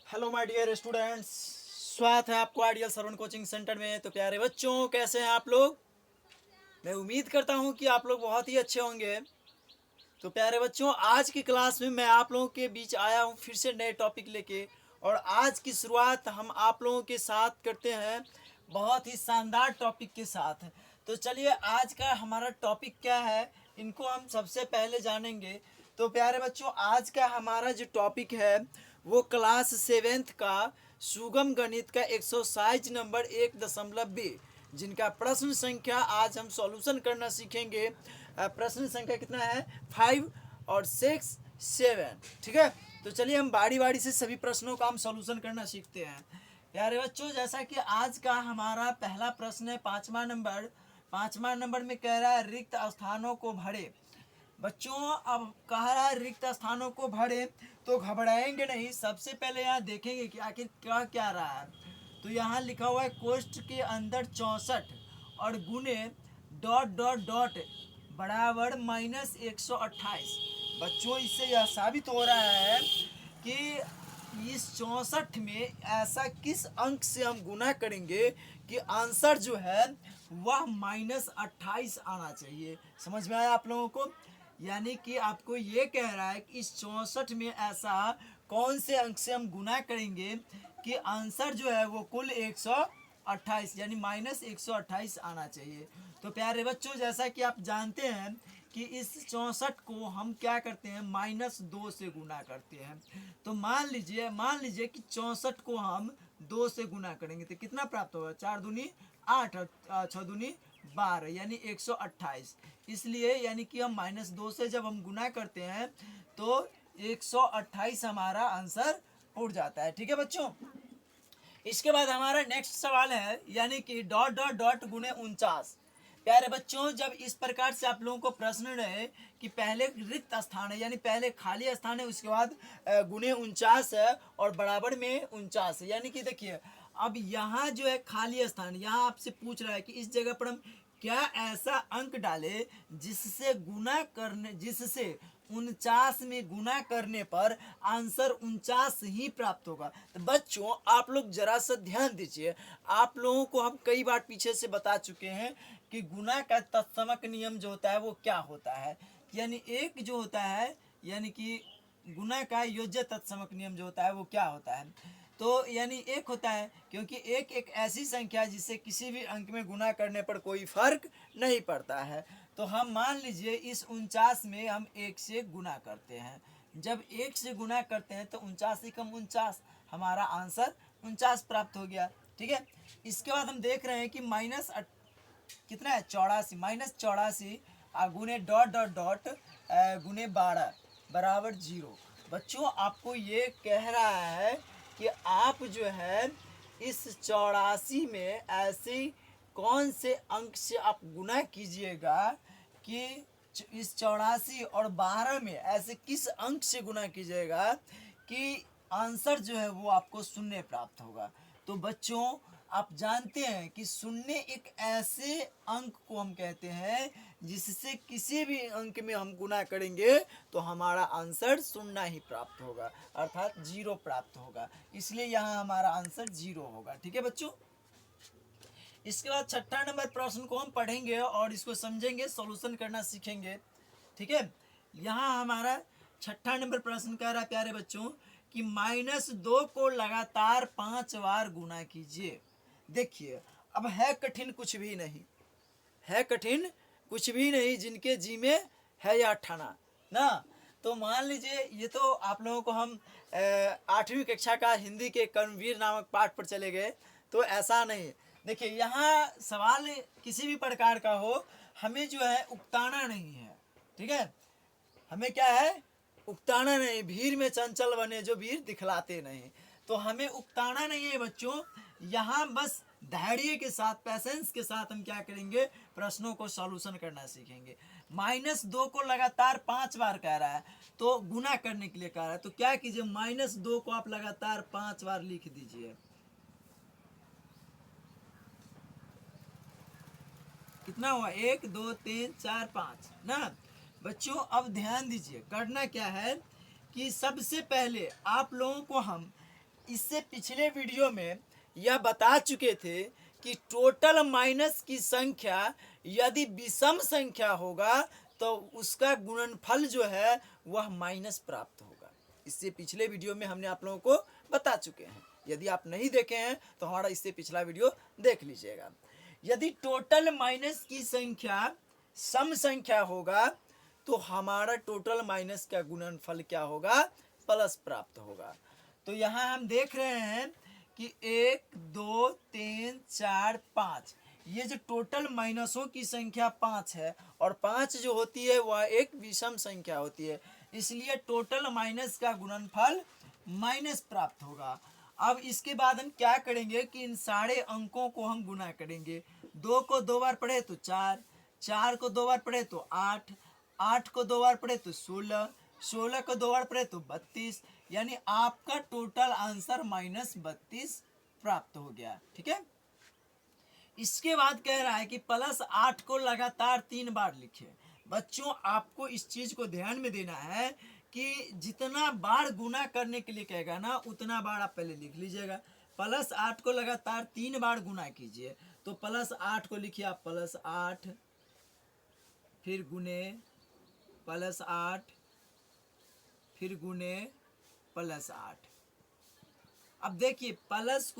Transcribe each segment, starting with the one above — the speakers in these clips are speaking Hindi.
हेलो माय डियर स्टूडेंट्स, स्वागत है आपको आइडियल श्रवण कोचिंग सेंटर में। तो प्यारे बच्चों, कैसे हैं आप लोग? मैं उम्मीद करता हूं कि आप लोग बहुत ही अच्छे होंगे। तो प्यारे बच्चों, आज की क्लास में मैं आप लोगों के बीच आया हूं फिर से नए टॉपिक लेके। और आज की शुरुआत हम आप लोगों के साथ करते हैं बहुत ही शानदार टॉपिक के साथ। तो चलिए, आज का हमारा टॉपिक क्या है, इनको हम सबसे पहले जानेंगे। तो प्यारे बच्चों, आज का हमारा जो टॉपिक है वो क्लास 7th का सुगम गणित का एक्सरसाइज नंबर 1.2, जिनका प्रश्न संख्या आज हम सॉल्यूशन करना सीखेंगे। प्रश्न संख्या कितना है? 5 और 6 7। ठीक है, तो चलिए हम बारी बारी से सभी प्रश्नों का हम सॉल्यूशन करना सीखते हैं। प्यारे बच्चों, जैसा कि आज का हमारा पहला प्रश्न है 5वां नंबर में कह रहा है रिक्त स्थानों को भरे। बच्चों, अब कह रहा है रिक्त स्थानों को भरे, तो घबराएंगे नहीं। सबसे पहले यहाँ देखेंगे कि आखिर क्या क्या रहा है। तो यहाँ लिखा हुआ है कोष्ठ के अंदर 64 और गुने डॉट डॉट डॉट बराबर -128। बच्चों, इससे यह साबित हो रहा है कि इस 64 में ऐसा किस अंक से हम गुना करेंगे कि आंसर जो है वह -28 आना चाहिए। समझ में आया आप लोगों को? यानी कि आपको ये कह रहा है कि इस 64 में ऐसा कौन से अंक से हम गुना करेंगे कि आंसर जो है वो कुल 128 यानी -128 आना चाहिए। तो प्यारे बच्चों, जैसा कि आप जानते हैं कि इस 64 को हम क्या करते हैं, -2 से गुना करते हैं। तो मान लीजिए कि 64 को हम 2 से गुना करेंगे तो कितना प्राप्त होगा? 4 दूनी 8 और 6 दूनी 12 यानी 128। इसलिए यानी कि हम -2 से जब हम गुना करते हैं तो 128 हमारा आंसर उड़ जाता है। ठीक है बच्चों, इसके बाद हमारा नेक्स्ट सवाल है यानी कि डॉट डॉट डॉट गुने 49। प्यारे बच्चों, जब इस प्रकार से आप लोगों को प्रश्न रहे कि पहले रिक्त स्थान है यानी पहले खाली स्थान है, उसके बाद गुने 49 है और बराबर में 49 है, यानी कि देखिए अब यहाँ जो है खाली स्थान, यहाँ आपसे पूछ रहा है कि इस जगह पर हम क्या ऐसा अंक डाले जिससे 49 में गुना करने पर आंसर 49 ही प्राप्त होगा। तो बच्चों, आप लोग जरा सा ध्यान दीजिए। आप लोगों को हम कई बार पीछे से बता चुके हैं कि गुना का तत्समक नियम जो होता है वो क्या होता है। यानी एक जो होता है यानी कि गुना का योज्य तत्समक नियम जो होता है वो क्या होता है। तो यानी एक होता है, क्योंकि एक ऐसी संख्या जिसे किसी भी अंक में गुना करने पर कोई फर्क नहीं पड़ता है। तो हम मान लीजिए इस 49 में हम 1 से गुना करते हैं। जब 1 से गुना करते हैं तो 49 ही कम 49, हमारा आंसर 49 प्राप्त हो गया। ठीक है, इसके बाद हम देख रहे हैं कि कितना है? 84, -84 गुने डॉट डॉट डॉट गुने 12 बराबर 0। बच्चों, आपको ये कह रहा है कि आप जो है इस 84 में ऐसे कौन से अंक से आप गुना कीजिएगा कि इस 84 और 12 में ऐसे किस अंक से गुना कीजिएगा कि आंसर जो है वो आपको शून्य प्राप्त होगा। तो बच्चों, आप जानते हैं कि शून्य एक ऐसे अंक को हम कहते हैं जिससे किसी भी अंक में हम गुना करेंगे तो हमारा आंसर शून्य ही प्राप्त होगा, अर्थात 0 प्राप्त होगा। इसलिए यहाँ हमारा आंसर 0 होगा। ठीक है बच्चों, इसके बाद 6ठा नंबर प्रश्न को हम पढ़ेंगे और इसको समझेंगे, सॉल्यूशन करना सीखेंगे। ठीक है, यहाँ हमारा 6ठा नंबर प्रश्न कह रहा है प्यारे बच्चों कि -2 को लगातार 5 बार गुना कीजिए। देखिए, अब है कठिन कुछ भी नहीं, है कठिन कुछ भी नहीं, जिनके जी में है या ठाना ना। तो मान लीजिए, ये तो आप लोगों को हम 8वीं कक्षा का हिंदी के कर्मवीर नामक पाठ पर चले गए, तो ऐसा नहीं। देखिए, यहाँ सवाल किसी भी प्रकार का हो, हमें जो है उकताना नहीं है। ठीक है, हमें क्या है? उकताना नहीं। भीड़ में चंचल बने जो वीर दिखलाते नहीं। तो हमें उकताना नहीं है बच्चों, यहाँ बस धैर्य के साथ, पैसेंस के साथ हम क्या करेंगे, प्रश्नों को सॉल्यूशन करना सीखेंगे। -2 को लगातार 5 बार कह रहा है, तो गुना करने के लिए कह रहा है, तो क्या कीजिए, -2 को आप लगातार 5 बार लिख दीजिए। कितना हुआ? 1 2 3 4 5 ना। बच्चों, अब ध्यान दीजिए, करना क्या है कि सबसे पहले आप लोगों को हम इससे पिछले वीडियो में यह बता चुके थे कि टोटल माइनस की संख्या यदि विषम संख्या होगा तो उसका गुणनफल जो है वह माइनस प्राप्त होगा। इससे पिछले वीडियो में हमने आप लोगों को बता चुके हैं। यदि आप नहीं देखे हैं तो हमारा इससे पिछला वीडियो देख लीजिएगा। यदि टोटल माइनस की संख्या सम संख्या होगा तो हमारा टोटल माइनस का गुणनफल क्या होगा, प्लस प्राप्त होगा। तो यहाँ हम देख रहे हैं कि 1 2 3 4 5, ये जो टोटल माइनसों की संख्या 5 है और 5 जो होती है वह एक विषम संख्या होती है, इसलिए टोटल माइनस का गुणनफल माइनस प्राप्त होगा। अब इसके बाद हम क्या करेंगे कि इन सारे अंकों को हम गुना करेंगे। 2 को 2 बार पढ़े तो 4, 4 को 2 बार पढ़े तो 8, 8 को 2 बार पढ़े तो 16, 16 को 2 बार पढ़े तो 32, यानी आपका टोटल आंसर -32 प्राप्त हो गया। ठीक है। इसके बाद कह रहा है कि +8 को लगातार 3 बार लिखे। बच्चों आपको इस चीज को ध्यान में देना है कि जितना बार गुना करने के लिए कहेगा ना उतना बार आप पहले लिख लीजिएगा। +8 को लगातार 3 बार गुना कीजिए। तो +8 को लिखिए आप +8, फिर गुने +8, फिर गुने +8। अब देखिए प्लस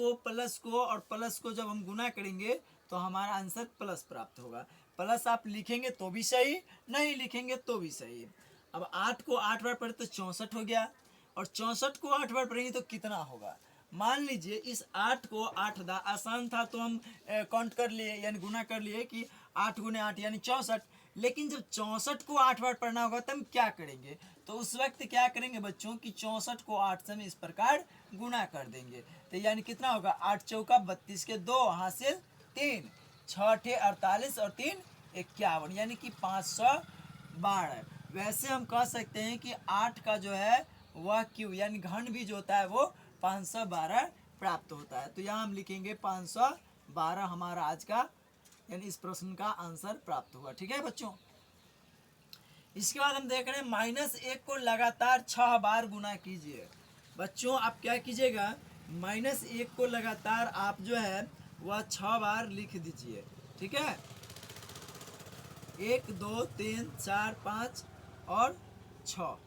को और प्लस को जब हम गुना करेंगे तो हमारा आंसर प्लस प्राप्त होगा। प्लस आप लिखेंगे तो भी सही, नहीं लिखेंगे तो भी सही। अब 8 को 8 बार पढ़े तो 64 हो गया, और 64 को 8 बार पढ़ेंगे तो कितना होगा। मान लीजिए इस 8 को 8 दा आसान था तो हम काउंट कर लिए यानी गुना कर लिए कि 8 गुने 8 यानी 64। लेकिन जब 64 को 8 बार पढ़ना होगा तब हम क्या करेंगे, तो उस वक्त क्या करेंगे बच्चों कि 64 को 8 से हम इस प्रकार गुना कर देंगे। तो यानी कितना होगा, 8 चौका 32 के 2 हासिल 3, 6 ठे 48 और 3 51, यानी कि 512। वैसे हम कह सकते हैं कि 8 का जो है वह क्यू यानी घन भी जो होता है वो 512 प्राप्त होता है। तो यहाँ हम लिखेंगे 512 हमारा आज का यानी इस प्रश्न का आंसर प्राप्त हुआ। ठीक है बच्चों। इसके बाद हम देख रहे हैं -1 को लगातार 6 बार गुना कीजिए। बच्चों आप क्या कीजिएगा, -1 को लगातार आप जो है वह 6 बार लिख दीजिए। ठीक है, 1 2 3 4 5 और 6।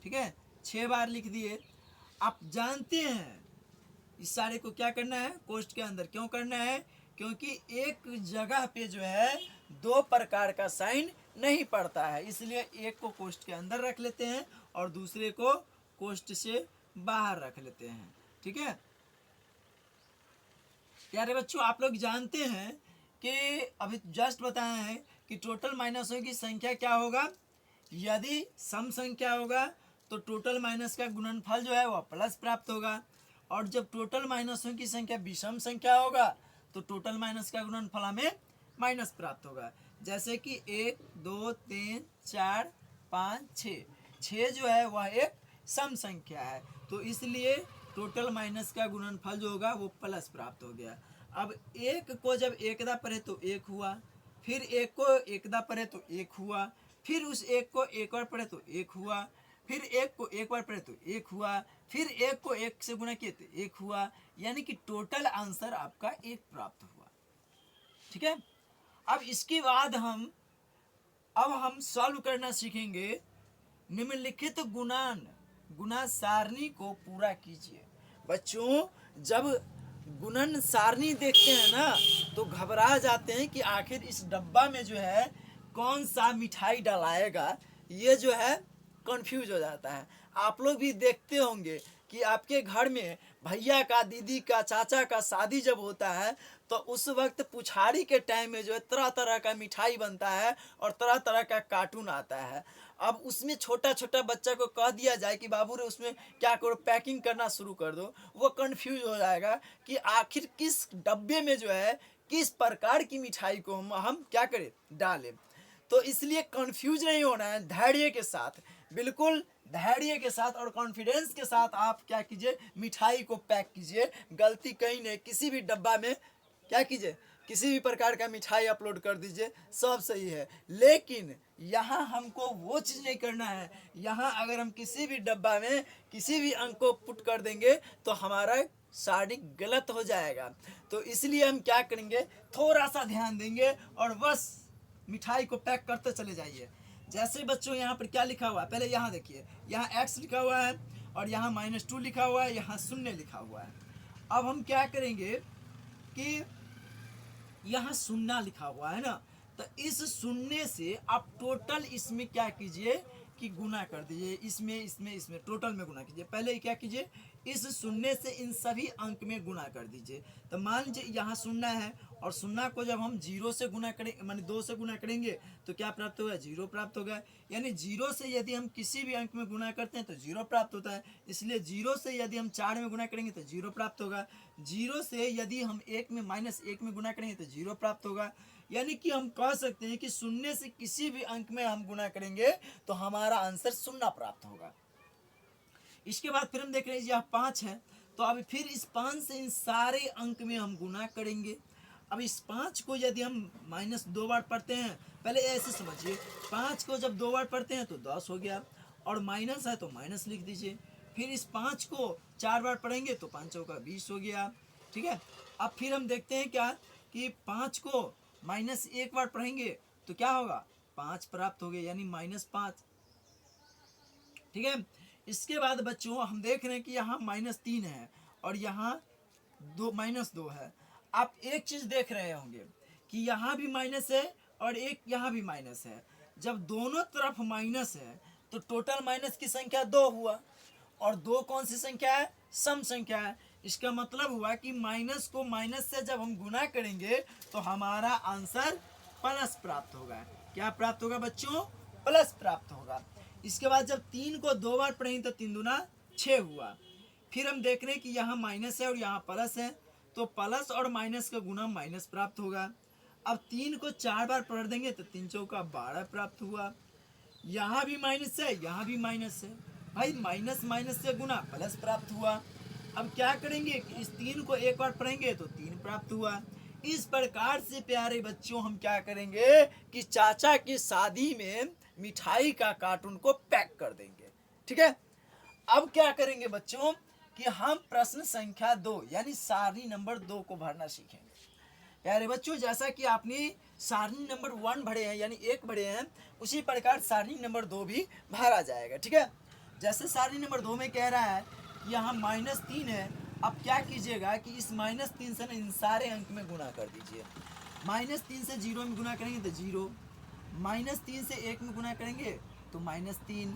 ठीक है, 6 बार लिख दिए। आप जानते हैं इस सारे को क्या करना है, कोष्ठ के अंदर क्यों करना है, क्योंकि एक जगह पे जो है 2 प्रकार का साइन नहीं पड़ता है, इसलिए एक को कोष्ठ के अंदर रख लेते हैं और दूसरे को कोष्ठ से बाहर रख लेते हैं। ठीक है प्यारे बच्चों, आप लोग जानते हैं कि अभी जस्ट बताया है कि टोटल माइनसों की संख्या क्या होगा, यदि सम संख्या होगा तो टोटल माइनस का गुणनफल जो है वह प्लस प्राप्त होगा, और जब टोटल माइनसों की संख्या विषम संख्या होगा तो टोटल माइनस का गुणनफल हमें माइनस प्राप्त होगा। जैसे कि 1 2 3 4 5 6, 6 जो है वह एक सम संख्या है, तो इसलिए टोटल माइनस का गुणनफल जो होगा वो प्लस प्राप्त हो गया। अब 1 को जब एकदा पढ़े तो 1 हुआ, फिर 1 को एकदा पढ़े तो 1 हुआ, फिर उस 1 को एक बार पढ़े तो 1 हुआ, फिर 1 को एक बार पढ़े तो 1 हुआ, फिर 1 को 1 से गुना किए तो 1 हुआ, यानी कि टोटल आंसर आपका 1 प्राप्त हुआ। ठीक है, अब इसके बाद हम सॉल्व करना सीखेंगे। निम्नलिखित गुणा सारणी को पूरा कीजिए। बच्चों जब गुणन सारणी देखते हैं ना तो घबरा जाते हैं कि आखिर इस डब्बा में जो है कौन सा मिठाई डलाएगा, ये जो है कंफ्यूज हो जाता है। आप लोग भी देखते होंगे कि आपके घर में भैया का, दीदी का, चाचा का शादी जब होता है तो उस वक्त पुछाड़ी के टाइम में जो है तरह तरह का मिठाई बनता है और तरह तरह का कार्टून आता है। अब उसमें छोटा छोटा बच्चा को कह दिया जाए कि बाबू रे उसमें क्या करो, पैकिंग करना शुरू कर दो, वो कंफ्यूज हो जाएगा कि आखिर किस डब्बे में जो है किस प्रकार की मिठाई को हम क्या करें, डालें। तो इसलिए कंफ्यूज नहीं होना है, धैर्य के साथ, बिल्कुल धैर्य के साथ और कॉन्फिडेंस के साथ आप क्या कीजिए, मिठाई को पैक कीजिए। गलती कहीं नहीं, किसी भी डब्बा में क्या कीजिए, किसी भी प्रकार का मिठाई अपलोड कर दीजिए, सब सही है। लेकिन यहाँ हमको वो चीज़ नहीं करना है। यहाँ अगर हम किसी भी डब्बा में किसी भी अंक को पुट कर देंगे तो हमारा साड़ी गलत हो जाएगा। तो इसलिए हम क्या करेंगे, थोड़ा सा ध्यान देंगे और बस मिठाई को पैक करते चले जाइए। जैसे बच्चों यहाँ पर क्या लिखा हुआ है, पहले यहाँ देखिए, यहाँ x लिखा हुआ है और यहाँ -2 लिखा हुआ है, यहाँ 0 लिखा हुआ है। अब हम क्या करेंगे कि यहाँ 0 लिखा हुआ है ना, तो इस 0 से आप टोटल इसमें क्या कीजिए कि गुना कर दीजिए, इसमें टोटल में गुना कीजिए। पहले क्या कीजिए, इस 0 से इन सभी अंक में गुना कर दीजिए। तो मान लीजिए यहाँ 0 है और 0 को जब हम 0 से गुना करें, माने 2 से गुना करेंगे तो क्या प्राप्त होगा, 0 प्राप्त होगा। यानी 0 से यदि हम किसी भी अंक में गुना करते हैं तो 0 प्राप्त होता है। इसलिए 0 से यदि हम 4 में गुना करेंगे तो 0 प्राप्त होगा। 0 से यदि हम 1 में -1 में गुना करेंगे तो 0 प्राप्त होगा। यानी कि हम कह सकते हैं कि 0 से किसी भी अंक में हम गुना करेंगे तो हमारा आंसर 0 प्राप्त होगा। इसके बाद फिर हम देख रहे हैं यह 5 है, तो अब फिर इस 5 से इन सारे अंक में हम गुना करेंगे। अब इस 5 को यदि हम -2 बार पढ़ते हैं, पहले ऐसे समझिए, 5 को जब 2 बार पढ़ते हैं तो 10 हो गया, और माइनस है तो माइनस लिख दीजिए। फिर इस 5 को 4 बार पढ़ेंगे तो 5 चौका 20 हो गया, ठीक है। अब फिर हम देखते हैं क्या कि 5 को -1 बार पढ़ेंगे तो क्या होगा, 5 प्राप्त हो गए, यानी -5, ठीक है। इसके बाद बच्चों हम देख रहे हैं कि यहाँ -3 है और यहाँ -2 है। आप एक चीज देख रहे होंगे कि यहाँ भी माइनस है और एक यहाँ भी माइनस है। जब दोनों तरफ माइनस है तो टोटल माइनस की संख्या 2 हुआ, और 2 कौन सी संख्या है, सम संख्या है। इसका मतलब हुआ कि माइनस को माइनस से जब हम गुना करेंगे तो हमारा आंसर प्लस प्राप्त होगा। क्या प्राप्त होगा बच्चों, प्लस प्राप्त होगा। इसके बाद जब 3 को 2 बार पढ़ेंगे तो 3 दूना 6 हुआ। फिर हम देख रहे हैं कि यहाँ माइनस है और यहाँ प्लस है, तो प्लस और माइनस का गुना माइनस प्राप्त होगा। अब 3 को 4 बार पढ़ देंगे तो 3 चौका 12 प्राप्त हुआ। यहाँ भी माइनस है, यहाँ भी माइनस है, भाई माइनस माइनस से गुना प्लस प्राप्त हुआ। अब क्या करेंगे कि इस 3 को 1 बार पढ़ेंगे तो 3 प्राप्त हुआ। इस प्रकार से प्यारे बच्चों हम क्या करेंगे कि चाचा की शादी में मिठाई का कार्टून को पैक कर देंगे, ठीक है। अब क्या करेंगे बच्चों कि हम प्रश्न संख्या 2 यानी सारणी नंबर 2 को भरना सीखेंगे। प्यारे बच्चों, जैसा कि आपने सारणी नंबर 1 भरे हैं यानी 1 भरे हैं, उसी प्रकार सारणी नंबर 2 भी भरा जाएगा, ठीक है। जैसे सारणी नंबर 2 में कह रहा है कि यहाँ -3 है। अब क्या कीजिएगा कि इस -3 से ना इन सारे अंक में गुना कर दीजिए। -3 से 0 में गुना करेंगे तो 0, -3 से 1 में गुना करेंगे तो -3,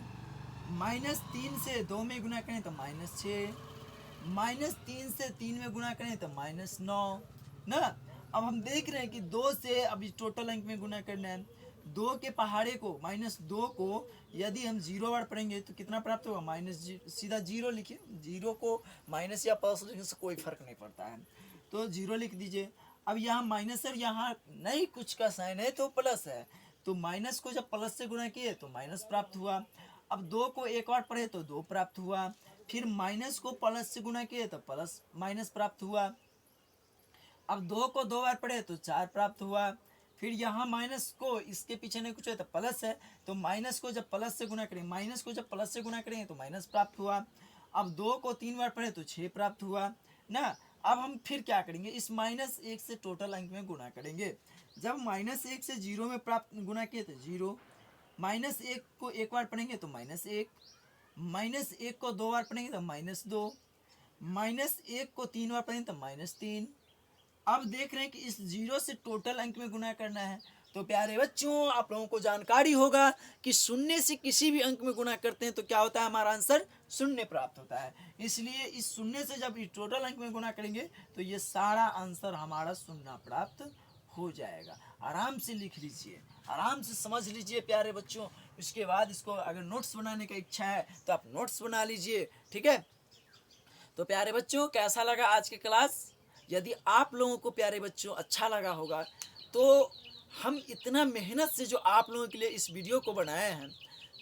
-3 से 2 में गुना करें तो -6, -3 से 3 में गुना करें तो -9 ना। अब हम देख रहे हैं कि 2 से अभी टोटल अंक में गुना करना है। 2 के पहाड़े को -2 को यदि हम 0 बार पढ़ेंगे तो कितना प्राप्त होगा, सीधा 0 लिखिए। 0 को माइनस या प्लस लिखने से कोई फर्क नहीं पड़ता है, तो 0 लिख दीजिए। अब यहाँ माइनस है, यहाँ नहीं कुछ का साइन है तो प्लस है, तो माइनस को जब प्लस से गुना किए तो माइनस प्राप्त हुआ। अब 2 को 1 बार पढ़े तो 2 प्राप्त हुआ। फिर माइनस को प्लस से गुना किए तो प्लस माइनस प्राप्त हुआ। अब 2 को 2 बार पढ़े तो 4 प्राप्त हुआ। फिर यहाँ माइनस को इसके पीछे नहीं कुछ है तो प्लस है, तो माइनस को जब प्लस से गुना करें, माइनस को जब प्लस से गुना करेंगे तो माइनस प्राप्त हुआ। अब 2 को 3 बार पढ़े तो 6 प्राप्त हुआ ना। अब हम फिर क्या करेंगे, इस -1 से टोटल अंक में गुना करेंगे। जब -1 से 0 में प्राप्त गुना किए तो 0, -1 को 1 बार पढ़ेंगे तो -1, -1 को 2 बार पढ़ेंगे तो -2, -1 को 3 बार पढ़ेंगे तो -3। अब देख रहे हैं कि इस 0 से टोटल अंक में गुना करना है। तो प्यारे बच्चों, आप लोगों को जानकारी होगा कि 0 से किसी भी अंक में गुना करते हैं तो क्या होता है, हमारा आंसर 0 प्राप्त होता है। इसलिए इस 0 से जब इस टोटल अंक में गुना करेंगे तो ये सारा आंसर हमारा 0 प्राप्त हो जाएगा। आराम से लिख लीजिए, आराम से समझ लीजिए प्यारे बच्चों। इसके बाद इसको अगर नोट्स बनाने का इच्छा है तो आप नोट्स बना लीजिए, ठीक है। तो प्यारे बच्चों, कैसा लगा आज की क्लास? यदि आप लोगों को प्यारे बच्चों अच्छा लगा होगा तो हम इतना मेहनत से जो आप लोगों के लिए इस वीडियो को बनाए हैं,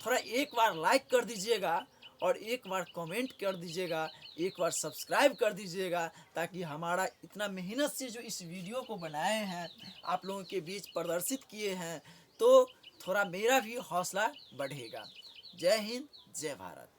थोड़ा एक बार लाइक कर दीजिएगा और एक बार कमेंट कर दीजिएगा, एक बार सब्सक्राइब कर दीजिएगा, ताकि हमारा इतना मेहनत से जो इस वीडियो को बनाए हैं, आप लोगों के बीच प्रदर्शित किए हैं, तो थोड़ा मेरा भी हौसला बढ़ेगा। जय हिंद, जय भारत।